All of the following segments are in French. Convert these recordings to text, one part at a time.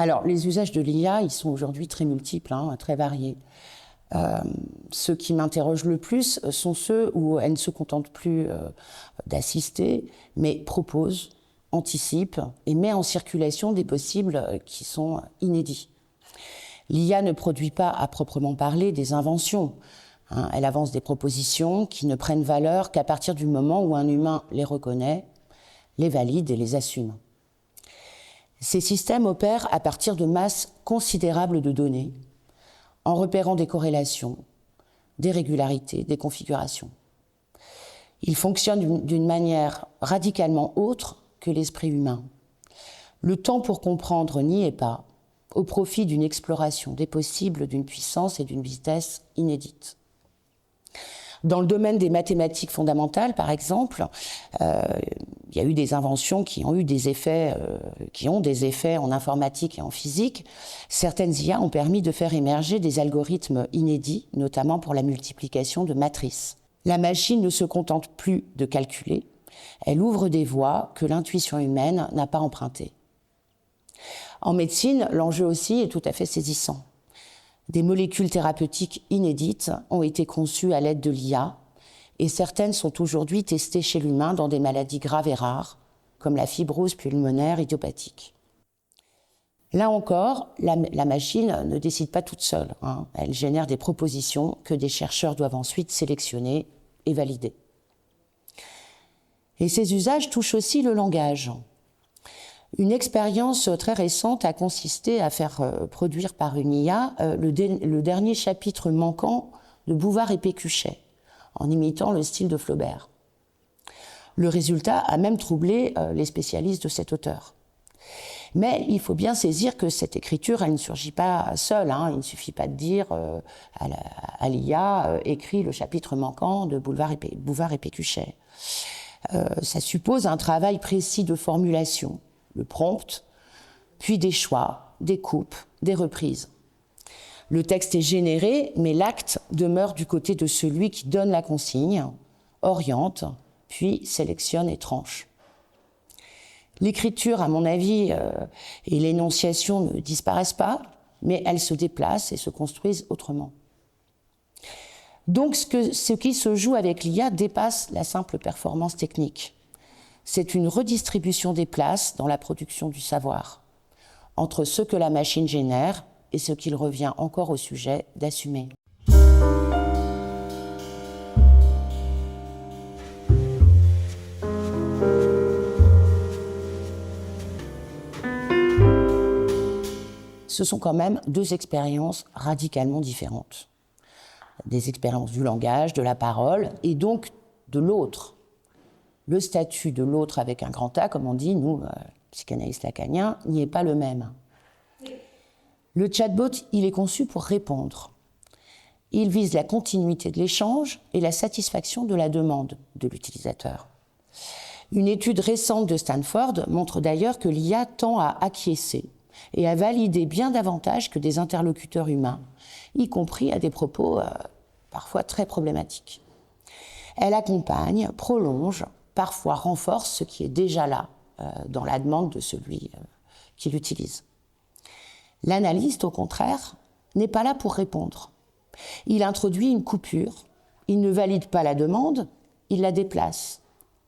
Alors, les usages de l'IA, ils sont aujourd'hui très multiples, très variés. Ceux qui m'interrogent le plus sont ceux où elle ne se contente plus d'assister, mais propose, anticipe et met en circulation des possibles qui sont inédits. L'IA ne produit pas, à proprement parler, des inventions. Elle avance des propositions qui ne prennent valeur qu'à partir du moment où un humain les reconnaît, les valide et les assume. Ces systèmes opèrent à partir de masses considérables de données, en repérant des corrélations, des régularités, des configurations. Ils fonctionnent d'une manière radicalement autre que l'esprit humain. Le temps pour comprendre n'y est pas, au profit d'une exploration des possibles d'une puissance et d'une vitesse inédites. Dans le domaine des mathématiques fondamentales, par exemple, il y a eu des inventions qui ont des effets en informatique et en physique. Certaines IA ont permis de faire émerger des algorithmes inédits, notamment pour la multiplication de matrices. La machine ne se contente plus de calculer, elle ouvre des voies que l'intuition humaine n'a pas empruntées. En médecine, l'enjeu aussi est tout à fait saisissant. Des molécules thérapeutiques inédites ont été conçues à l'aide de l'IA et certaines sont aujourd'hui testées chez l'humain dans des maladies graves et rares, comme la fibrose pulmonaire idiopathique. Là encore, la machine ne décide pas toute seule. Elle génère des propositions que des chercheurs doivent ensuite sélectionner et valider. Et ces usages touchent aussi le langage. Une expérience très récente a consisté à faire produire par une IA le dernier chapitre manquant de Bouvard et Pécuchet, en imitant le style de Flaubert. Le résultat a même troublé les spécialistes de cet auteur. Mais il faut bien saisir que cette écriture, elle ne surgit pas seule. Il ne suffit pas de dire à l'IA écrit le chapitre manquant de Bouvard et Pécuchet. Ça suppose un travail précis de formulation, le prompt, puis des choix, des coupes, des reprises. Le texte est généré, mais l'acte demeure du côté de celui qui donne la consigne, oriente, puis sélectionne et tranche. L'écriture, à mon avis, et l'énonciation ne disparaissent pas, mais elles se déplacent et se construisent autrement. Donc ce qui se joue avec l'IA dépasse la simple performance technique. C'est une redistribution des places dans la production du savoir, entre ce que la machine génère et ce qu'il revient encore au sujet d'assumer. Ce sont quand même deux expériences radicalement différentes. Des expériences du langage, de la parole, et donc de l'autre. Le statut de l'autre avec un grand A, comme on dit, nous, psychanalystes lacaniens, n'y est pas le même. Le chatbot, il est conçu pour répondre. Il vise la continuité de l'échange et la satisfaction de la demande de l'utilisateur. Une étude récente de Stanford montre d'ailleurs que l'IA tend à acquiescer et à valider bien davantage que des interlocuteurs humains, y compris à des propos parfois très problématiques. Elle accompagne, prolonge, parfois renforce ce qui est déjà là dans la demande de celui qui l'utilise. L'analyste, au contraire, n'est pas là pour répondre. Il introduit une coupure, il ne valide pas la demande, il la déplace.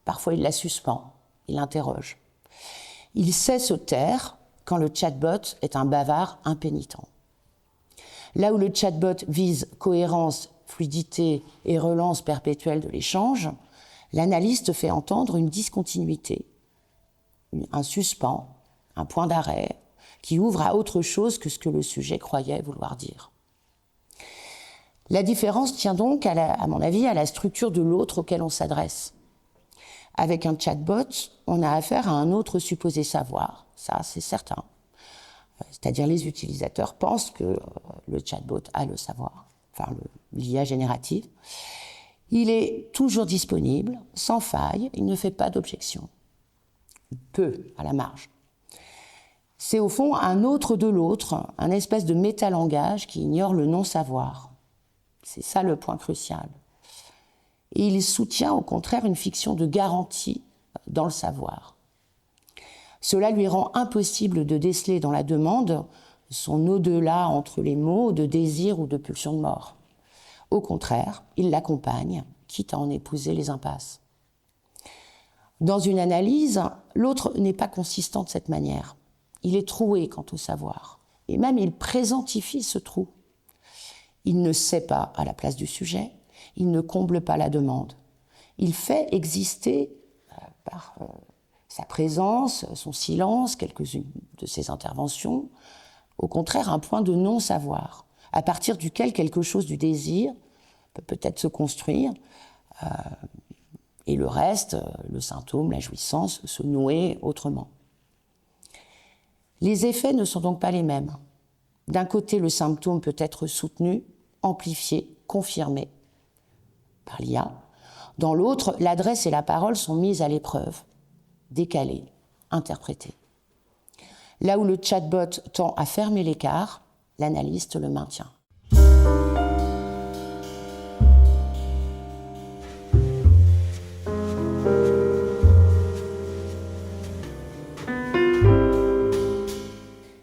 Parfois, il la suspend, il l'interroge. Il sait se taire quand le chatbot est un bavard impénitent. Là où le chatbot vise cohérence, fluidité et relance perpétuelle de l'échange, l'analyste fait entendre une discontinuité, un suspens, un point d'arrêt, qui ouvre à autre chose que ce que le sujet croyait vouloir dire. La différence tient donc, à mon avis, à la structure de l'autre auquel on s'adresse. Avec un chatbot, on a affaire à un autre supposé savoir, ça c'est certain. C'est-à-dire les utilisateurs pensent que le chatbot a le savoir, enfin l'IA générative. Il est toujours disponible, sans faille, il ne fait pas d'objection. Peu, à la marge. C'est au fond un autre de l'autre, un espèce de métalangage qui ignore le non-savoir. C'est ça le point crucial. Et il soutient au contraire une fiction de garantie dans le savoir. Cela lui rend impossible de déceler dans la demande son au-delà entre les mots de désir ou de pulsion de mort. Au contraire, il l'accompagne, quitte à en épouser les impasses. Dans une analyse, l'autre n'est pas consistant de cette manière. Il est troué quant au savoir, et même il présentifie ce trou. Il ne sait pas à la place du sujet, il ne comble pas la demande. Il fait exister par sa présence, son silence, quelques-unes de ses interventions, au contraire un point de non-savoir, à partir duquel quelque chose du désir peut peut-être se construire, et le reste, le symptôme, la jouissance, se nouer autrement. Les effets ne sont donc pas les mêmes. D'un côté, le symptôme peut être soutenu, amplifié, confirmé par l'IA. Dans l'autre, l'adresse et la parole sont mises à l'épreuve, décalées, interprétées. Là où le chatbot tend à fermer l'écart, l'analyste le maintient.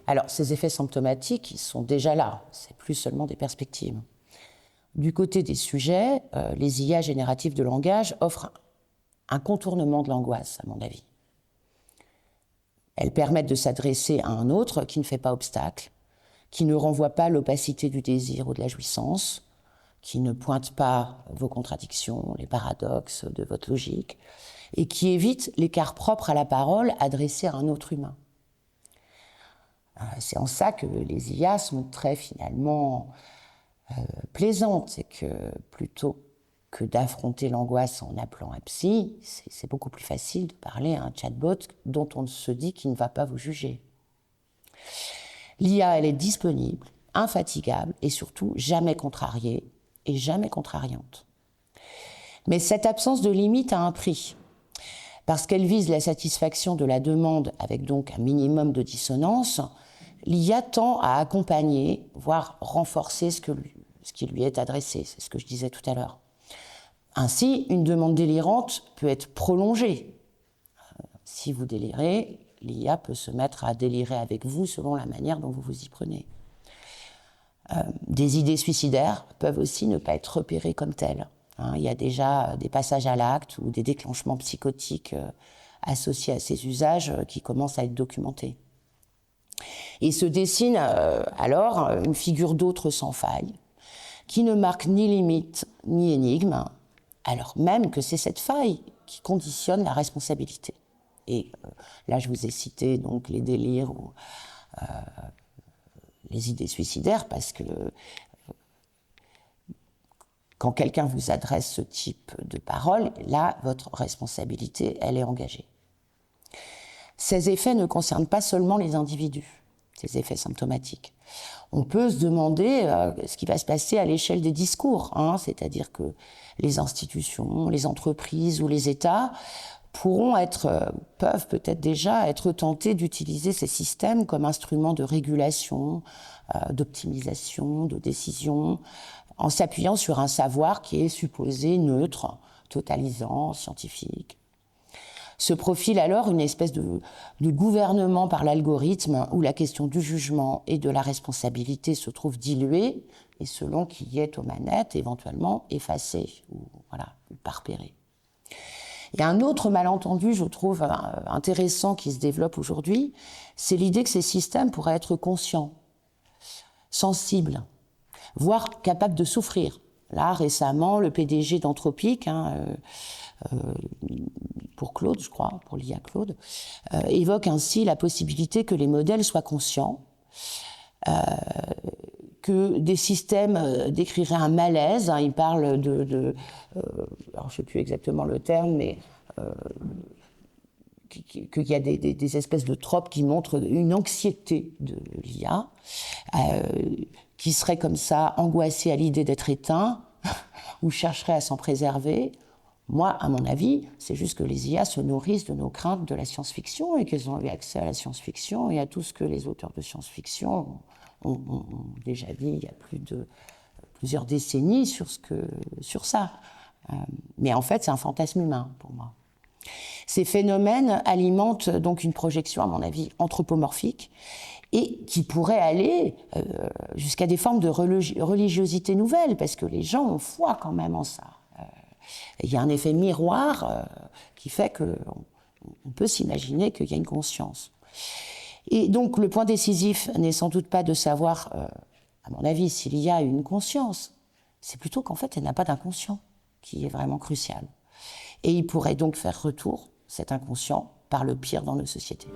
Alors, ces effets symptomatiques, ils sont déjà là, c'est plus seulement des perspectives. Du côté des sujets, les IA génératives de langage offrent un contournement de l'angoisse, à mon avis. Elles permettent de s'adresser à un autre qui ne fait pas obstacle, qui ne renvoie pas l'opacité du désir ou de la jouissance, qui ne pointe pas vos contradictions, les paradoxes de votre logique, et qui évite l'écart propre à la parole adressée à un autre humain. C'est en ça que les IA sont très finalement plaisantes, c'est que plutôt que d'affronter l'angoisse en appelant un psy, c'est beaucoup plus facile de parler à un chatbot dont on se dit qu'il ne va pas vous juger. L'IA, elle est disponible, infatigable et surtout jamais contrariée et jamais contrariante. Mais cette absence de limite a un prix, parce qu'elle vise la satisfaction de la demande avec donc un minimum de dissonance. L'IA tend à accompagner, voire renforcer ce qui lui est adressé, c'est ce que je disais tout à l'heure. Ainsi, une demande délirante peut être prolongée. Si vous délirez, l'IA peut se mettre à délirer avec vous selon la manière dont vous vous y prenez. Des idées suicidaires peuvent aussi ne pas être repérées comme telles. Il y a déjà des passages à l'acte ou des déclenchements psychotiques associés à ces usages qui commencent à être documentés. Et se dessine alors une figure d'autre sans faille, qui ne marque ni limite ni énigme, alors même que c'est cette faille qui conditionne la responsabilité. Et là, je vous ai cité donc les délires ou les idées suicidaires, parce que quand quelqu'un vous adresse ce type de parole, là, votre responsabilité, elle est engagée. Ces effets ne concernent pas seulement les individus, ces effets symptomatiques. On peut se demander ce qui va se passer à l'échelle des discours, c'est-à-dire que les institutions, les entreprises ou les États peuvent peut-être déjà être tentés d'utiliser ces systèmes comme instruments de régulation, d'optimisation, de décision, en s'appuyant sur un savoir qui est supposé neutre, totalisant, scientifique. Se profile alors une espèce de gouvernement par l'algorithme où la question du jugement et de la responsabilité se trouve diluée et selon qui est aux manettes, éventuellement effacée ou pas repérée. Il y a un autre malentendu, je trouve, intéressant qui se développe aujourd'hui, c'est l'idée que ces systèmes pourraient être conscients, sensibles, voire capables de souffrir. Là, récemment, le PDG d'Anthropic, pour Claude, je crois, pour l'IA Claude, évoque ainsi la possibilité que les modèles soient conscients, que des systèmes décriraient un malaise. Il parle alors je ne sais plus exactement le terme, mais qu'il y a des espèces de tropes qui montrent une anxiété de l'IA, qui serait comme ça angoissée à l'idée d'être éteint, ou chercherait à s'en préserver. Moi, à mon avis, c'est juste que les IA se nourrissent de nos craintes de la science-fiction et qu'elles ont eu accès à la science-fiction et à tout ce que les auteurs de science-fiction ont déjà dit il y a plusieurs décennies sur ça. Mais en fait, c'est un fantasme humain pour moi. Ces phénomènes alimentent donc une projection, à mon avis, anthropomorphique et qui pourrait aller jusqu'à des formes de religiosité nouvelle, parce que les gens ont foi quand même en ça. Il y a un effet miroir qui fait qu'on peut s'imaginer qu'il y a une conscience. Et donc le point décisif n'est sans doute pas de savoir, à mon avis, s'il y a une conscience. C'est plutôt qu'en fait, elle n'a pas d'inconscient, qui est vraiment crucial. Et il pourrait donc faire retour, cet inconscient, par le pire dans nos sociétés.